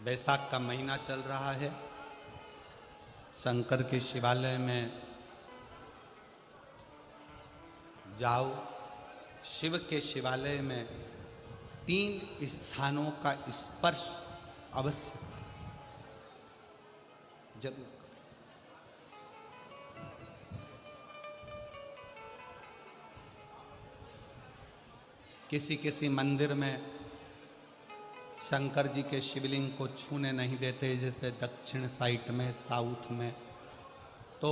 बैसाख का महीना चल रहा है। शंकर के शिवालय में जाओ। शिव के शिवालय में 3 स्थानों का स्पर्श अवश्य जरूर। किसी किसी मंदिर में शंकर जी के शिवलिंग को छूने नहीं देते, जैसे दक्षिण साइड में, साउथ में। तो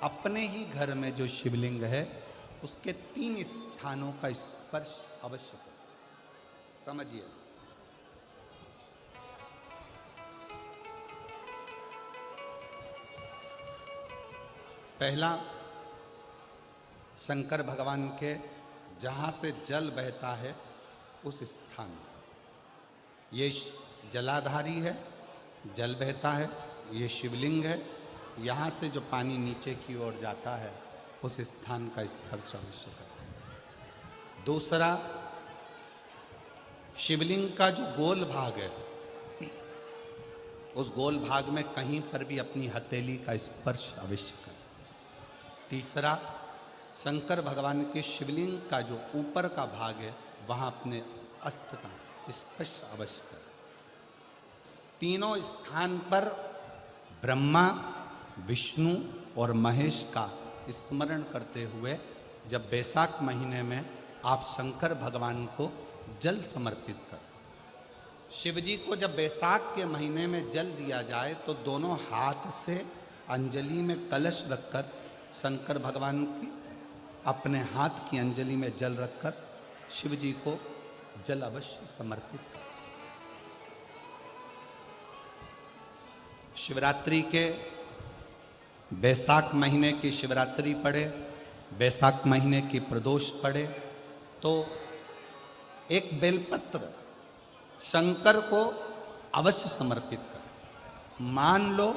अपने ही घर में जो शिवलिंग है उसके 3 स्थानों का स्पर्श अवश्य करें। समझिए, पहला शंकर भगवान के जहाँ से जल बहता है उस स्थान, ये जलाधारी है, जल बहता है, ये शिवलिंग है। यहाँ से जो पानी नीचे की ओर जाता है उस स्थान का स्पर्श अवश्य करें। दूसरा, शिवलिंग का जो गोल भाग है उस गोल भाग में कहीं पर भी अपनी हथेली का स्पर्श अवश्य करें। तीसरा, शंकर भगवान के शिवलिंग का जो ऊपर का भाग है वहाँ अपने अस्त्र का स्पर्श अवश्य करें। तीनों स्थान पर ब्रह्मा, विष्णु और महेश का स्मरण करते हुए जब बैसाख महीने में आप शंकर भगवान को जल समर्पित करें। शिव जी को जब बैसाख के महीने में जल दिया जाए तो दोनों हाथ से अंजलि में कलश रखकर शंकर भगवान की अपने हाथ की अंजलि में जल रखकर शिव जी को जल अवश्य समर्पित करें। शिवरात्रि के बैसाख महीने की शिवरात्रि पड़े, बैसाख महीने की प्रदोष पड़े तो एक बेलपत्र शंकर को अवश्य समर्पित करें। मान लो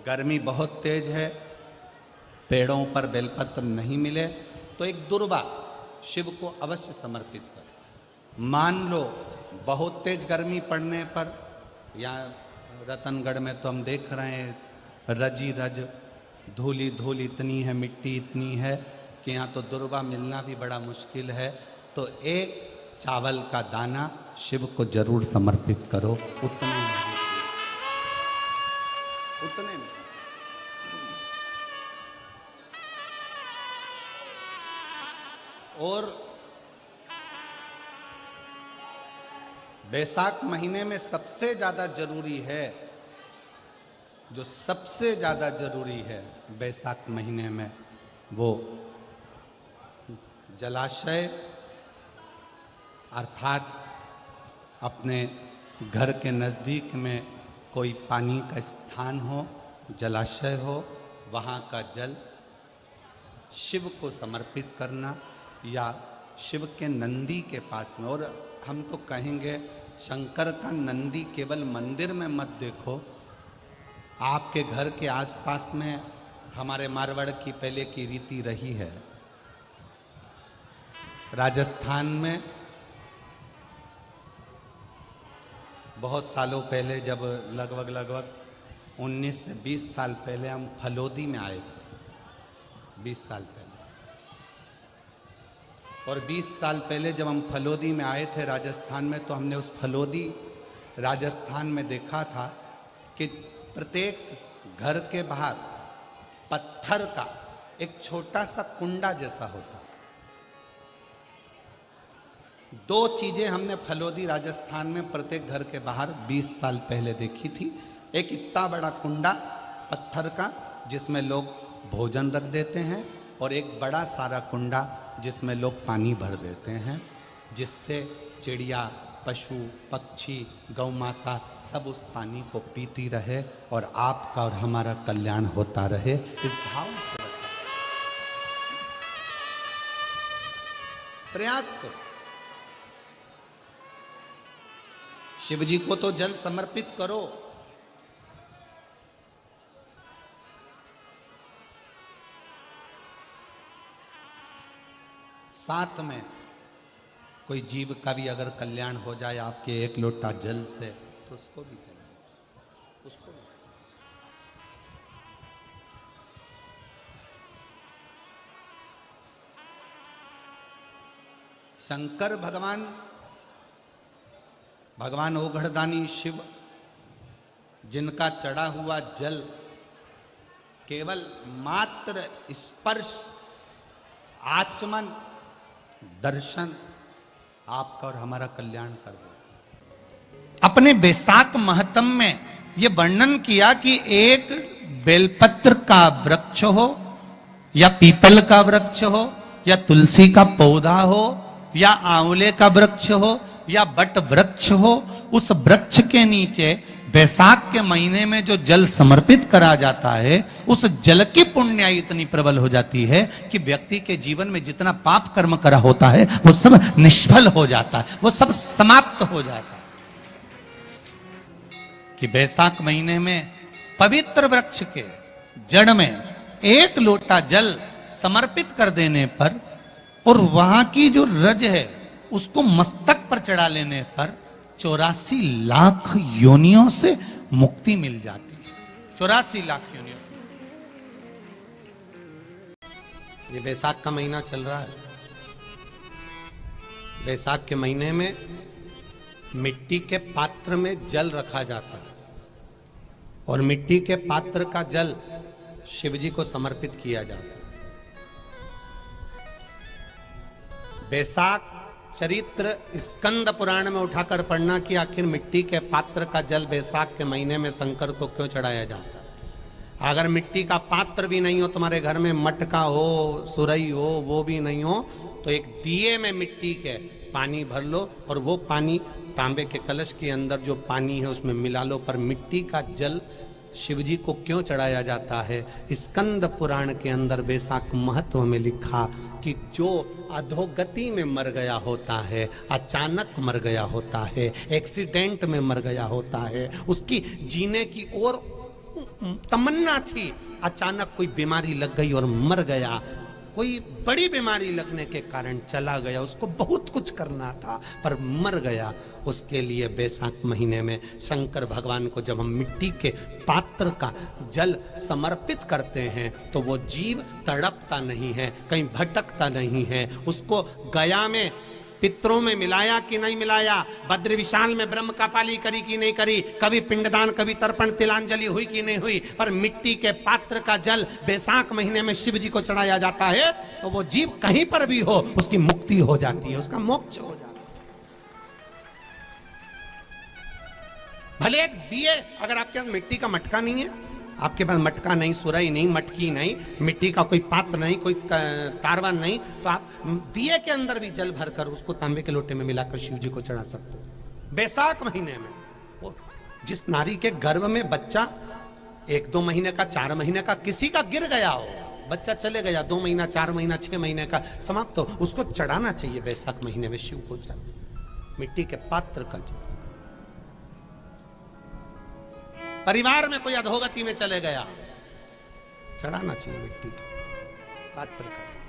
गर्मी बहुत तेज है, पेड़ों पर बेलपत्र नहीं मिले तो एक दुर्वा शिव को अवश्य समर्पित करें। मान लो बहुत तेज गर्मी पड़ने पर, यहाँ रतनगढ़ में तो हम देख रहे हैं रजी रज, धूली धूल इतनी है, मिट्टी इतनी है कि यहाँ तो दुर्वा मिलना भी बड़ा मुश्किल है। तो एक चावल का दाना शिव को जरूर समर्पित करो, उतने में। और बैसाख महीने में सबसे ज्यादा जरूरी है, जो सबसे ज्यादा जरूरी है बैसाख महीने में, वो जलाशय अर्थात अपने घर के नज़दीक में कोई पानी का स्थान हो, जलाशय हो, वहाँ का जल शिव को समर्पित करना, या शिव के नंदी के पास में। और हम तो कहेंगे शंकर का नंदी केवल मंदिर में मत देखो, आपके घर के आसपास में हमारे मारवाड़ की पहले की रीति रही है। राजस्थान में बहुत सालों पहले, जब लगभग 19 से 20 साल पहले हम फलोदी में आए थे, 20 साल पहले। और 20 साल पहले जब हम फलोदी में आए थे राजस्थान में, तो हमने उस फलोदी राजस्थान में देखा था कि प्रत्येक घर के बाहर पत्थर का एक छोटा सा कुंडा जैसा होता। 2 चीजें हमने फलोदी राजस्थान में प्रत्येक घर के बाहर 20 साल पहले देखी थी। एक इतना बड़ा कुंडा पत्थर का जिसमें लोग भोजन रख देते हैं, और एक बड़ा सारा कुंडा जिसमें लोग पानी भर देते हैं, जिससे चिड़िया, पशु, पक्षी, गौ माता सब उस पानी को पीती रहे और आपका और हमारा कल्याण होता रहे। इस भाव से प्रयास करो। शिव जी को तो जल समर्पित करो, साथ में कोई जीव का भी अगर कल्याण हो जाए आपके एक लोटा जल से, तो उसको भी जल दो। उसको शंकर भगवान, भगवान ओघड़दानी शिव, जिनका चढ़ा हुआ जल केवल मात्र स्पर्श, आचमन, दर्शन आपका और हमारा कल्याण कर दे। अपने बैसाख महत्म में यह वर्णन किया कि एक बेलपत्र का वृक्ष हो या पीपल का वृक्ष हो या तुलसी का पौधा हो या आंवले का वृक्ष हो या बट वृक्ष हो, उस वृक्ष के नीचे बैसाख के महीने में जो जल समर्पित करा जाता है, उस जल की पुण्याई इतनी प्रबल हो जाती है कि व्यक्ति के जीवन में जितना पाप कर्म करा होता है वो सब निष्फल हो जाता है, वो सब समाप्त हो जाता है। कि बैसाख महीने में पवित्र वृक्ष के जड़ में एक लोटा जल समर्पित कर देने पर और वहां की जो रज है उसको मस्तक पर चढ़ा लेने पर 84 लाख योनियों से मुक्ति मिल जाती है। 84 लाख योनियों से। ये बैसाख का महीना चल रहा है। बैसाख के महीने में मिट्टी के पात्र में जल रखा जाता है और मिट्टी के पात्र का जल शिव जी को समर्पित किया जाता है। बैसाख चरित्र स्कंद पुराण में उठाकर पढ़ना कि आखिर मिट्टी के पात्र का जल बैसाख के महीने में शंकर को क्यों चढ़ाया जाता है। अगर मिट्टी का पात्र भी नहीं हो, तुम्हारे घर में मटका हो, सुरई हो, वो भी नहीं हो, तो एक दिए में मिट्टी के पानी भर लो और वो पानी तांबे के कलश के अंदर जो पानी है उसमें मिला लो। पर मिट्टी का जल शिव जी को क्यों चढ़ाया जाता है, स्कंद पुराण के अंदर बैसाख महत्व में लिखा कि जो अधोगति में मर गया होता है, अचानक मर गया होता है, एक्सीडेंट में मर गया होता है, उसकी जीने की और तमन्ना थी, अचानक कोई बीमारी लग गई और मर गया, कोई बड़ी बीमारी लगने के कारण चला गया, उसको बहुत कुछ करना था पर मर गया, उसके लिए बैसाख महीने में शंकर भगवान को जब हम मिट्टी के पात्र का जल समर्पित करते हैं तो वो जीव तड़पता नहीं है, कहीं भटकता नहीं है। उसको गया में पितरों में मिलाया कि नहीं मिलाया, भद्र विशाल में ब्रह्म का पाली करी कि नहीं करी, कभी पिंडदान, कभी तर्पण, तिलांजलि हुई कि नहीं हुई, पर मिट्टी के पात्र का जल बैसाख महीने में शिव जी को चढ़ाया जाता है तो वो जीव कहीं पर भी हो उसकी मुक्ति हो जाती है, उसका मोक्ष हो जाता है। भले एक दिए, अगर आपके पास मिट्टी का मटका नहीं है, आपके पास मटका नहीं, सुराई नहीं, मटकी नहीं, मिट्टी का कोई पात्र नहीं, कोई तारवा नहीं, तो आप दिए के अंदर भी जल भरकर उसको तांबे के लोटे में मिलाकर शिव जी को चढ़ा सकते हो। बैसाख महीने में वो जिस नारी के गर्भ में बच्चा 1-2 महीने का, 4 महीने का किसी का गिर गया हो, बच्चा चले गया 2 महीना, 4 महीना, 6 महीने का समाप्त हो, उसको चढ़ाना चाहिए बैसाख महीने में शिव को जल, मिट्टी के पात्र का जल। परिवार में कोई अधोगति में चले गया, चढ़ाना चाहिए मिट्टी के पात्र का जल,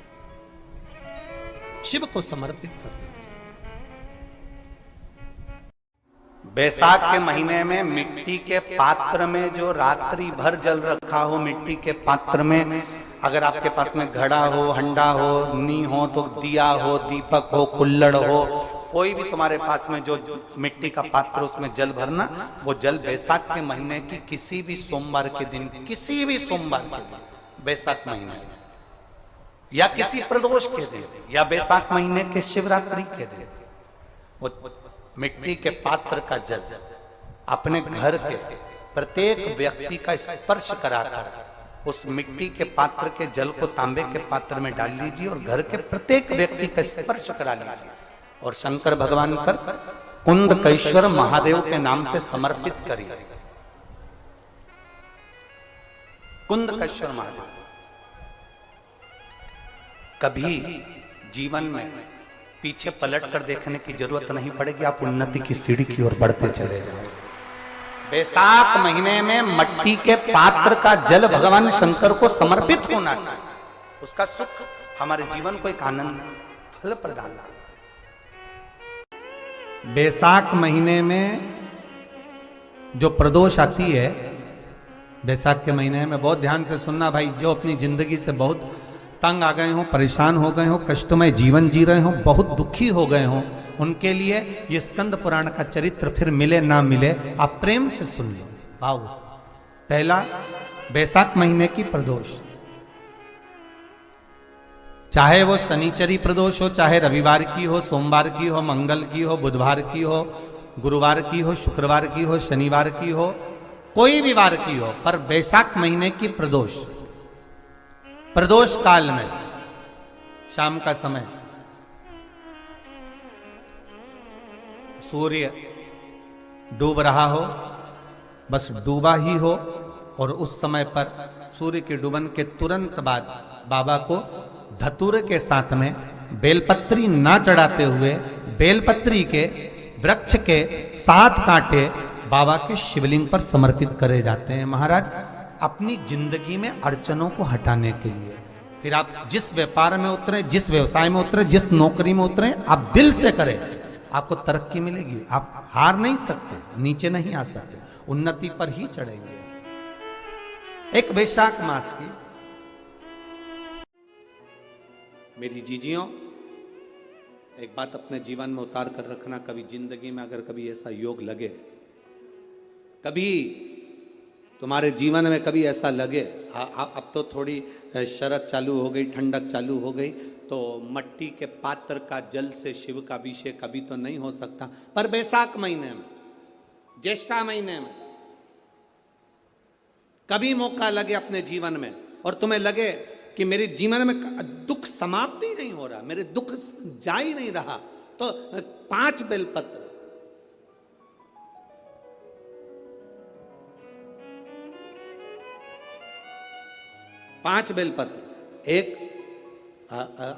शिव को समर्पित करना चाहिए। बैसाख के महीने में मिट्टी के पात्र में जो रात्रि भर जल रखा हो, मिट्टी के पात्र में, अगर आपके पास में घड़ा हो, हंडा हो, नी हो, तो दिया हो, दीपक हो, कुल्लड़ हो, कोई भी तुम्हारे पास में जो मिट्टी का पात्र उसमें जल भरना, वो जल बैसाख के महीने की किसी भी सोमवार के दिन, किसी भी सोमवार के दिन, बैसाख महीने या किसी प्रदोष के दिन या बैसाख महीने के शिवरात्रि के दिन, वो मिट्टी के पात्र का जल अपने घर के प्रत्येक व्यक्ति का स्पर्श कराकर उस मिट्टी के पात्र के जल को तांबे के पात्र में डाल लीजिए और घर के प्रत्येक व्यक्ति का स्पर्श करा लीजिए और शंकर भगवान पर कुंदकेश्वर महादेव के नाम से समर्पित करिए। कुंदकेश्वर महादेव, कभी जीवन में पीछे पलट कर देखने की जरूरत नहीं पड़ेगी, आप उन्नति की सीढ़ी की ओर बढ़ते चले जाओगे। बैसाख महीने में मट्टी के पात्र का जल भगवान शंकर को समर्पित होना चाहिए, उसका सुख हमारे जीवन को एक आनंद फल प्रदान। बैसाख महीने में जो प्रदोष आती है बैसाख के महीने में, बहुत ध्यान से सुनना भाई, जो अपनी जिंदगी से बहुत तंग आ गए हो, परेशान हो गए हो, कष्टमय जीवन जी रहे हो, बहुत दुखी हो गए हो, उनके लिए ये स्कंद पुराण का चरित्र फिर मिले ना मिले, आप प्रेम से सुन लो भाव से। पहला, बैसाख महीने की प्रदोष, चाहे वो शनिचरी प्रदोष हो, चाहे रविवार की हो, सोमवार की हो, मंगल की हो, बुधवार की हो, गुरुवार की हो, शुक्रवार की हो, शनिवार की हो, कोई भी वार की हो, पर बैसाख महीने की प्रदोष, प्रदोष काल में शाम का समय सूर्य डूब रहा हो, बस डूबा ही हो, और उस समय पर सूर्य के डूबन के तुरंत बाद बाबा को धतूरे के साथ में बेलपत्री ना चढ़ाते हुए बेलपत्री के वृक्ष के 7 कांटे बाबा के शिवलिंग पर समर्पित करे जाते हैं महाराज, अपनी जिंदगी में अड़चनों को हटाने के लिए। फिर आप जिस व्यापार में उतरे, जिस व्यवसाय में उतरे, जिस नौकरी में उतरे, आप दिल से करें, आपको तरक्की मिलेगी। आप हार नहीं सकते, नीचे नहीं आ सकते, उन्नति पर ही चढ़ेंगे। एक वैशाख मास की मेरी जीजियों, एक बात अपने जीवन में उतार कर रखना, कभी जिंदगी में अगर कभी ऐसा योग लगे, कभी तुम्हारे जीवन में कभी ऐसा लगे, अब तो थोड़ी शरद चालू हो गई, ठंडक चालू हो गई, तो मट्टी के पात्र का जल से शिव का अभिषेक कभी तो नहीं हो सकता, पर बैसाख महीने में, ज्येष्ठा महीने में कभी मौका लगे अपने जीवन में, और तुम्हें लगे कि मेरे जीवन में दुख समाप्त ही नहीं हो रहा, मेरे दुख जा ही नहीं रहा, तो 5 बेलपत्र, एक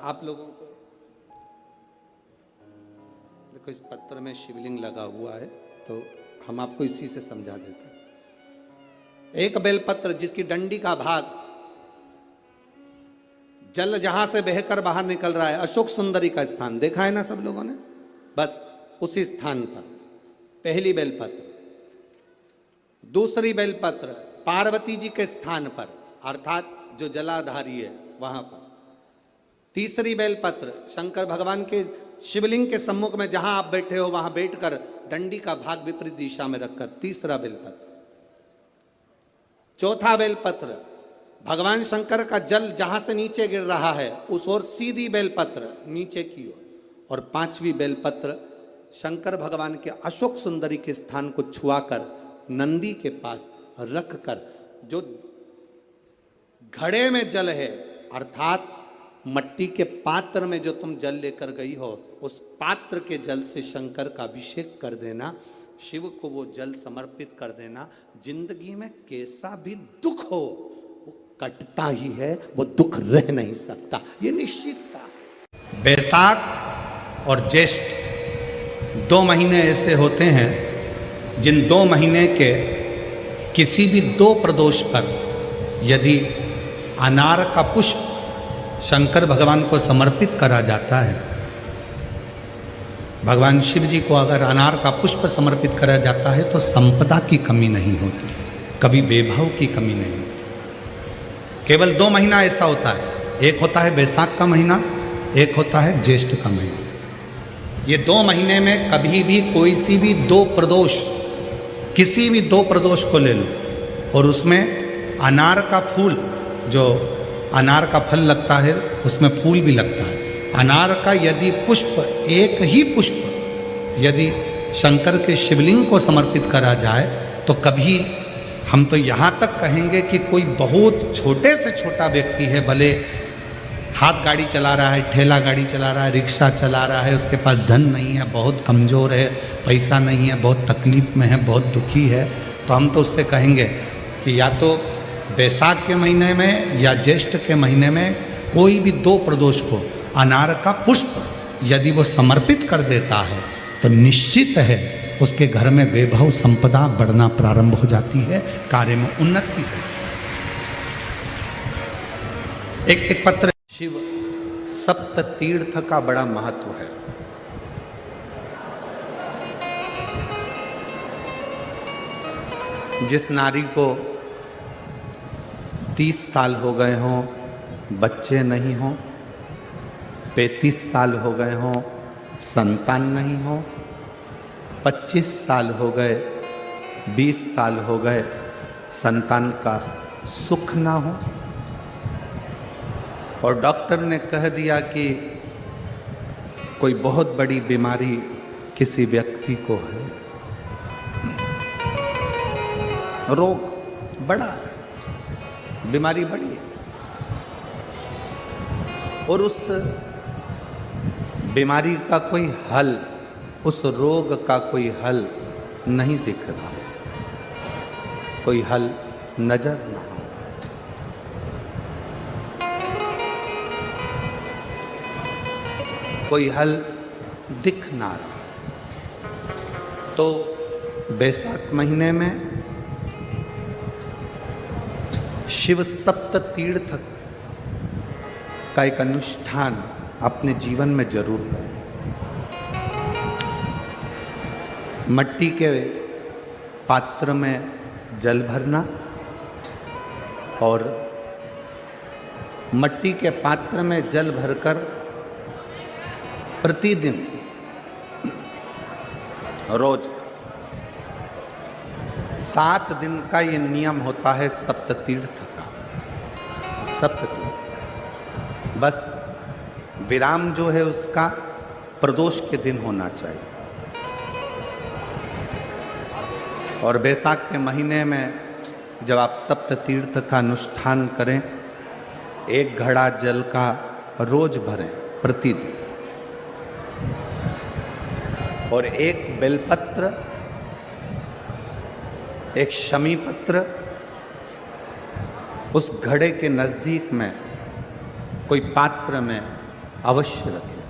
आप लोगों को देखो, इस पत्र में शिवलिंग लगा हुआ है, तो हम आपको इसी से समझा देते हैं। एक बेलपत्र जिसकी डंडी का भाग जल जहां से बहकर बाहर निकल रहा है, अशोक सुंदरी का स्थान देखा है ना सब लोगों ने, बस उसी स्थान पर पहली बेलपत्र। दूसरी बेलपत्र पार्वती जी के स्थान पर, अर्थात जो जलाधारी है वहां पर। तीसरी बेलपत्र शंकर भगवान के शिवलिंग के सम्मुख में जहां आप बैठे हो वहां बैठकर डंडी का भाग विपरीत दिशा में रखकर, तीसरा बेलपत्र। चौथा बेलपत्र भगवान शंकर का जल जहां से नीचे गिर रहा है उस ओर सीधी बेलपत्र नीचे की ओर। और 5वीं बेलपत्र शंकर भगवान के अशोक सुंदरी के स्थान को छुआकर नंदी के पास रखकर, जो घड़े में जल है, अर्थात मट्टी के पात्र में जो तुम जल लेकर गई हो, उस पात्र के जल से शंकर का अभिषेक कर देना, शिव को वो जल समर्पित कर देना। जिंदगी में कैसा भी दुख हो वो कटता ही है, वो दुख रह नहीं सकता, ये निश्चित था। बैसाख और ज्येष्ठ 2 महीने ऐसे होते हैं जिन 2 महीने के किसी भी 2 प्रदोष पर यदि अनार का पुष्प शंकर भगवान को समर्पित करा जाता है, भगवान शिव जी को अगर अनार का पुष्प समर्पित करा जाता है तो संपदा की कमी नहीं होती, कभी वैभव की कमी नहीं होती। केवल 2 महीना ऐसा होता है, एक होता है बैसाख का महीना, एक होता है ज्येष्ठ का महीना। ये 2 महीने में कभी भी कोई सी भी 2 प्रदोष, किसी भी 2 प्रदोष को ले लो, और उसमें अनार का फूल, जो अनार का फल लगता है उसमें फूल भी लगता है, अनार का यदि पुष्प, एक ही पुष्प यदि शंकर के शिवलिंग को समर्पित करा जाए तो कभी, हम तो यहाँ तक कहेंगे कि कोई बहुत छोटे से छोटा व्यक्ति है, भले हाथ गाड़ी चला रहा है, ठेला गाड़ी चला रहा है, रिक्शा चला रहा है, उसके पास धन नहीं है, बहुत कमज़ोर है, पैसा नहीं है, बहुत तकलीफ में है, बहुत दुखी है, तो हम तो उससे कहेंगे कि या तो बैसाख के महीने में या ज्येष्ठ के महीने में कोई भी 2 प्रदोष को अनार का पुष्प यदि वो समर्पित कर देता है तो निश्चित है उसके घर में वैभव संपदा बढ़ना प्रारंभ हो जाती है, कार्य में उन्नति है। एक पत्र, शिव सप्त तीर्थ का बड़ा महत्व है। जिस नारी को 30 साल हो गए हों, बच्चे नहीं हों, 35 साल हो गए हों, संतान नहीं हो, 25 साल हो गए, 20 साल हो गए, संतान का सुख ना हो, और डॉक्टर ने कह दिया कि कोई बहुत बड़ी बीमारी किसी व्यक्ति को है, रोग बड़ा है, बीमारी बड़ी है, और उस बीमारी का कोई हल, उस रोग का कोई हल नहीं दिख रहा, कोई हल नजर ना हो। कोई हल दिख ना रहा। तो बैसाख महीने में शिव सप्त तीर्थ का एक अनुष्ठान अपने जीवन में जरूर करें। मट्टी के पात्र में जल भरना और मट्टी के पात्र में जल भरकर प्रतिदिन रोज 7 दिन का ये नियम होता है सप्ततीर्थ का। सप्ततीर्थ बस विराम जो है उसका प्रदोष के दिन होना चाहिए। और बैसाख के महीने में जब आप सप्ततीर्थ का अनुष्ठान करें, 1 घड़ा जल का रोज भरें प्रतिदिन, और 1 बेलपत्र, 1 शमी पत्र उस घड़े के नजदीक में कोई पात्र में अवश्य रखें।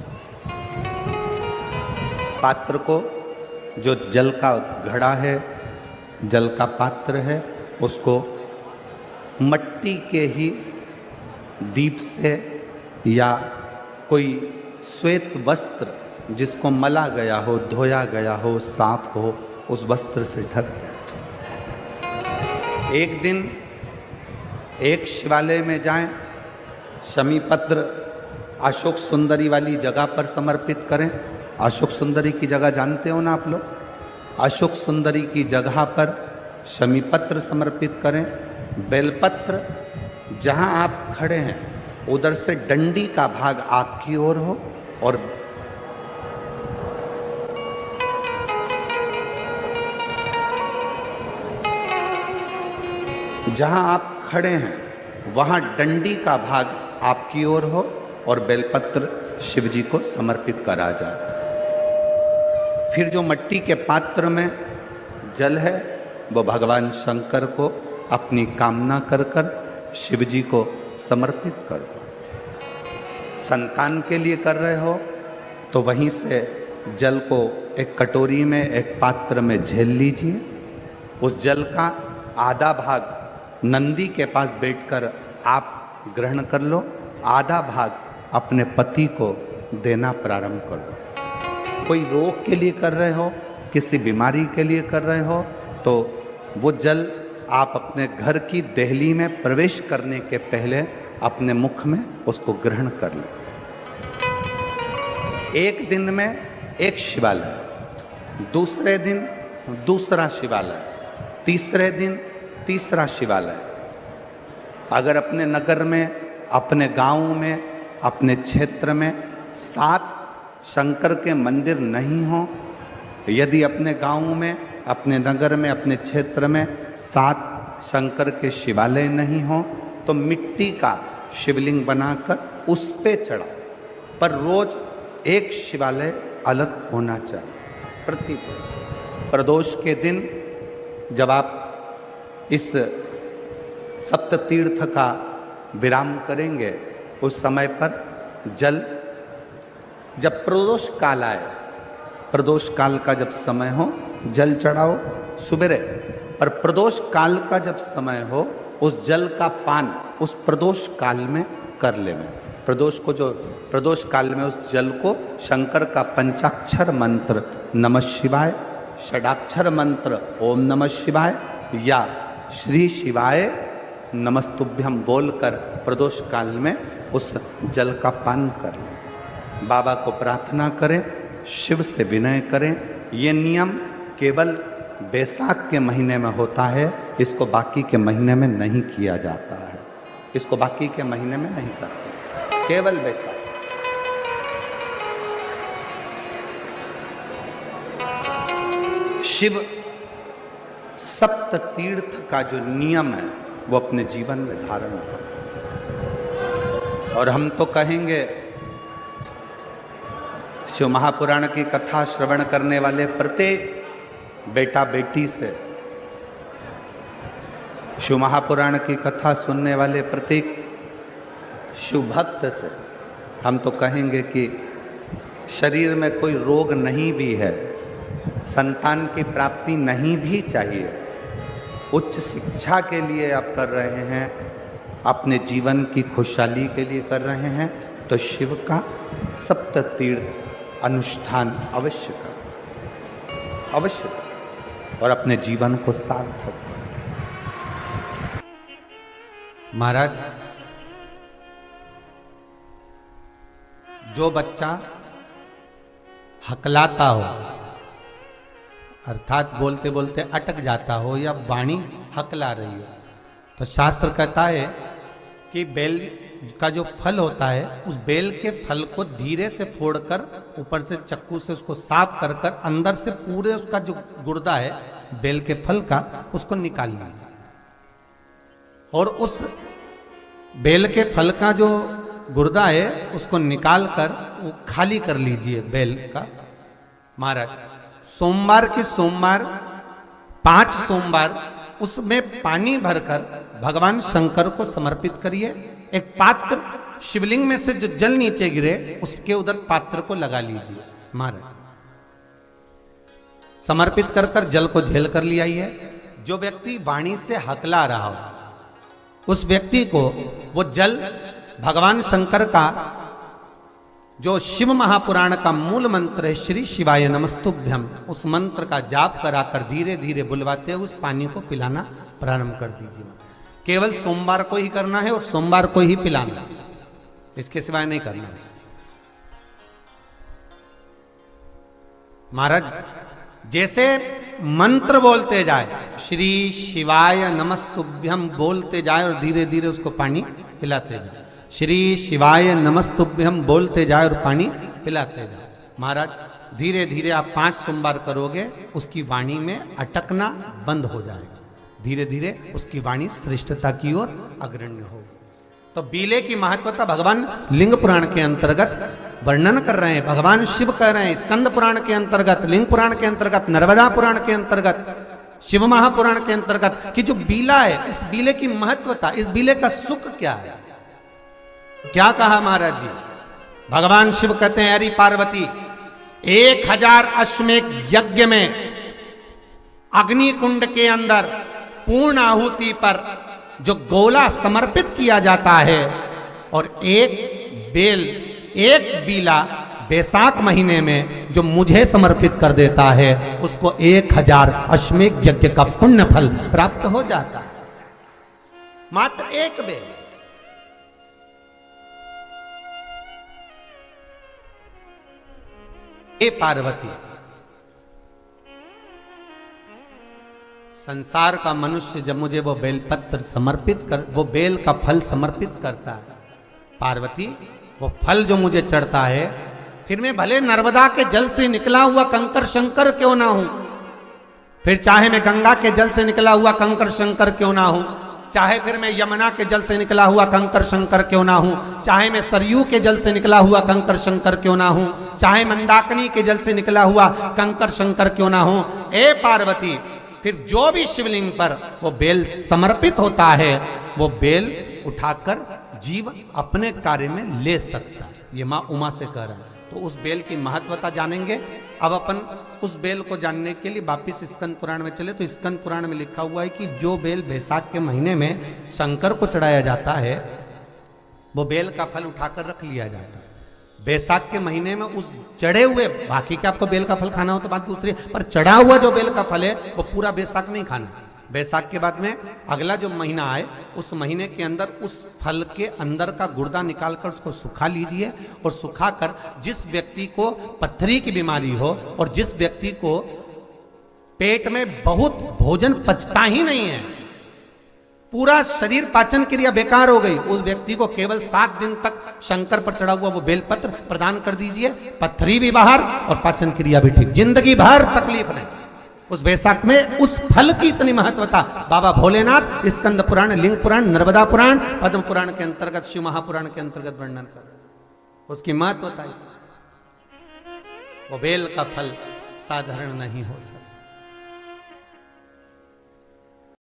पात्र को, जो जल का घड़ा है, जल का पात्र है, उसको मट्टी के ही दीप से या कोई श्वेत वस्त्र जिसको मला गया हो, धोया गया हो, साफ हो, उस वस्त्र से ढक दें। एक दिन एक शिवालय में जाएं, शमी पत्र अशोक सुंदरी वाली जगह पर समर्पित करें। अशोक सुंदरी की जगह जानते हो ना आप लोग? अशोक सुंदरी की जगह पर शमी पत्र समर्पित करें। बेलपत्र जहां आप खड़े हैं उधर से डंडी का भाग आपकी ओर हो, और जहां आप खड़े हैं वहां डंडी का भाग आपकी ओर हो और बेलपत्र शिव जी को समर्पित करा जाए। फिर जो मट्टी के पात्र में जल है वो भगवान शंकर को अपनी कामना कर कर शिव जी को समर्पित कर दो। संतान के लिए कर रहे हो तो वहीं से जल को एक कटोरी में, एक पात्र में झेल लीजिए। उस जल का आधा भाग नंदी के पास बैठकर आप ग्रहण कर लो, आधा भाग अपने पति को देना प्रारंभ कर दो। कोई रोग के लिए कर रहे हो, किसी बीमारी के लिए कर रहे हो, तो वो जल आप अपने घर की देहली में प्रवेश करने के पहले अपने मुख में उसको ग्रहण कर लो। एक दिन में एक शिवालय, दूसरे दिन दूसरा शिवालय, तीसरे दिन तीसरा शिवालय। अगर अपने नगर में, अपने गांव में, अपने क्षेत्र में 7 शंकर के मंदिर नहीं हो, यदि अपने गांव में, अपने नगर में, अपने क्षेत्र में 7 शंकर के शिवालय नहीं हो, तो मिट्टी का शिवलिंग बनाकर उस पे चढ़ा, पर रोज एक शिवालय अलग होना चाहिए। प्रदोष के दिन जब आप इस सप्ततीर्थ का विराम करेंगे, उस समय पर जल, जब प्रदोष काल आए, प्रदोष काल का जब समय हो जल चढ़ाओ सुबेरे, पर प्रदोष काल का जब समय हो उस जल का पान उस प्रदोष काल में कर लेना। प्रदोष को, जो प्रदोष काल में उस जल को शंकर का पंचाक्षर मंत्र नमः शिवाय, षडाक्षर मंत्र ओम नमः शिवाय या श्री शिवाय नमस्तुभ्यम बोलकर प्रदोष काल में उस जल का पान करें। बाबा को प्रार्थना करें, शिव से विनय करें। ये नियम केवल बैसाख के महीने में होता है, इसको बाकी के महीने में नहीं किया जाता है। इसको बाकी के महीने में नहीं करते, केवल बैसाख। शिव सप्त तीर्थ का जो नियम है वो अपने जीवन में धारण करें। और हम तो कहेंगे शिव महापुराण की कथा श्रवण करने वाले प्रत्येक बेटा बेटी से, शिव महापुराण की कथा सुनने वाले प्रत्येक शिव भक्त से हम तो कहेंगे कि शरीर में कोई रोग नहीं भी है, संतान की प्राप्ति नहीं भी चाहिए, उच्च शिक्षा के लिए आप कर रहे हैं, अपने जीवन की खुशहाली के लिए कर रहे हैं, तो शिव का सप्त तीर्थ अनुष्ठान अवश्य करें, अवश्य करें और अपने जीवन को सार्थक करें। महाराज, जो बच्चा हकलाता हो, अर्थात बोलते बोलते अटक जाता हो या वाणी हकला रही हो, तो शास्त्र कहता है कि बेल का जो फल होता है उस बेल के फल को धीरे से फोड़कर ऊपर से चक्कू से उसको साफ कर कर अंदर से पूरे उसका जो गुर्दा है बेल के फल का उसको निकाल लीजिए। और उस बेल के फल का जो गुर्दा है उसको निकाल कर वो खाली कर लीजिए बेल का। महाराज, सोमवार के सोमवार 5 सोमवार उसमें पानी भरकर भगवान शंकर को समर्पित करिए। एक पात्र, शिवलिंग में से जो जल नीचे गिरे उसके उधर पात्र को लगा लीजिए। महाराज, समर्पित कर कर जल को झेल कर ले आइए। जो व्यक्ति वाणी से हकला रहा हो उस व्यक्ति को वो जल भगवान शंकर का जो शिव महापुराण का मूल मंत्र है श्री शिवाय नमस्तुभ्यम, उस मंत्र का जाप कराकर धीरे धीरे बुलवाते हुए उस पानी को पिलाना प्रारंभ कर दीजिए। केवल सोमवार को ही करना है और सोमवार को ही पिलाना, इसके सिवाय नहीं करना है। महाराज, जैसे मंत्र बोलते जाए, श्री शिवाय नमस्तुभ्यम बोलते जाए और धीरे धीरे उसको पानी पिलाते जाए, श्री शिवाय नमस्तुभ्यम बोलते जाए और पानी पिलाते जाए। महाराज, धीरे धीरे आप 5 सोमवार करोगे, उसकी वाणी में अटकना बंद हो जाएगा, धीरे धीरे उसकी वाणी श्रेष्ठता की ओर अग्रण्य होगी। तो बीले की महत्वता भगवान लिंग पुराण के अंतर्गत वर्णन कर रहे हैं, भगवान शिव कह रहे हैं। स्कंद पुराण के अंतर्गत, लिंग पुराण के अंतर्गत, नर्मदा पुराण के अंतर्गत, शिव महापुराण के अंतर्गत कि जो बीला है, इस बीले की महत्वता, इस बीले का सुख क्या है, क्या कहा महाराज जी। भगवान शिव कहते हैं, अरे पार्वती, 1000 अश्वमेध यज्ञ में अग्नि कुंड के अंदर पूर्ण आहुति पर जो गोला समर्पित किया जाता है और एक बेल, एक बीला बैसाख महीने में जो मुझे समर्पित कर देता है उसको 1000 अश्वमेध यज्ञ का पुण्य फल प्राप्त हो जाता है। मात्र एक बेल। हे पार्वती, संसार का मनुष्य जब मुझे वो बेलपत्र समर्पित कर, वो बेल का फल समर्पित करता है, पार्वती वो फल जो मुझे चढ़ता है, फिर मैं भले नर्मदा के जल से निकला हुआ कंकर शंकर क्यों ना हूं, फिर चाहे मैं गंगा के जल से निकला हुआ कंकर शंकर क्यों ना हूं, चाहे फिर मैं यमुना के जल से निकला हुआ कंकर शंकर क्यों ना हूं, चाहे मैं सरयू के जल से निकला हुआ कंकर शंकर क्यों ना हूं, चाहे मंदाकिनी के जल से निकला हुआ कंकर शंकर क्यों ना हूं, ए पार्वती, फिर जो भी शिवलिंग पर वो बेल समर्पित होता है वो बेल उठाकर जीव अपने कार्य में ले सकता है। ये माँ उमा से कह रहा है। तो उस बेल की महत्वता जानेंगे। अब अपन उस बेल को जानने के लिए वापिस स्कंद पुराण में चले, तो स्कंद पुराण में लिखा हुआ है कि जो बेल बैसाख के महीने में शंकर को चढ़ाया जाता है वो बेल का फल उठाकर रख लिया जाता है। बैसाख के महीने में उस चढ़े हुए, बाकी के आपको बेल का फल खाना हो तो बात दूसरी, पर चढ़ा हुआ जो बेल का फल है वो पूरा बैसाख नहीं खाना, बैसाख के बाद में अगला जो महीना आए उस महीने के अंदर उस फल के अंदर का गुर्दा निकालकर उसको सुखा लीजिए और सुखाकर जिस व्यक्ति को पथरी की बीमारी हो और जिस व्यक्ति को पेट में बहुत भोजन पचता ही नहीं है, पूरा शरीर पाचन क्रिया बेकार हो गई, उस व्यक्ति को केवल 7 दिन तक शंकर पर चढ़ा हुआ वो बेलपत्र प्रदान कर दीजिए। पथरी भी बाहर और पाचन क्रिया भी ठीक, जिंदगी भर तकलीफ नहीं। उस बैसाख में उस फल की इतनी महत्वता बाबा भोलेनाथ स्कंद पुराण, लिंग पुराण, नर्मदा पुराण, पद्म पुराण के अंतर्गत, शिव महापुराण के अंतर्गत वर्णन कर उसकी महत्वता। वो बेल का फल साधारण नहीं हो सकता।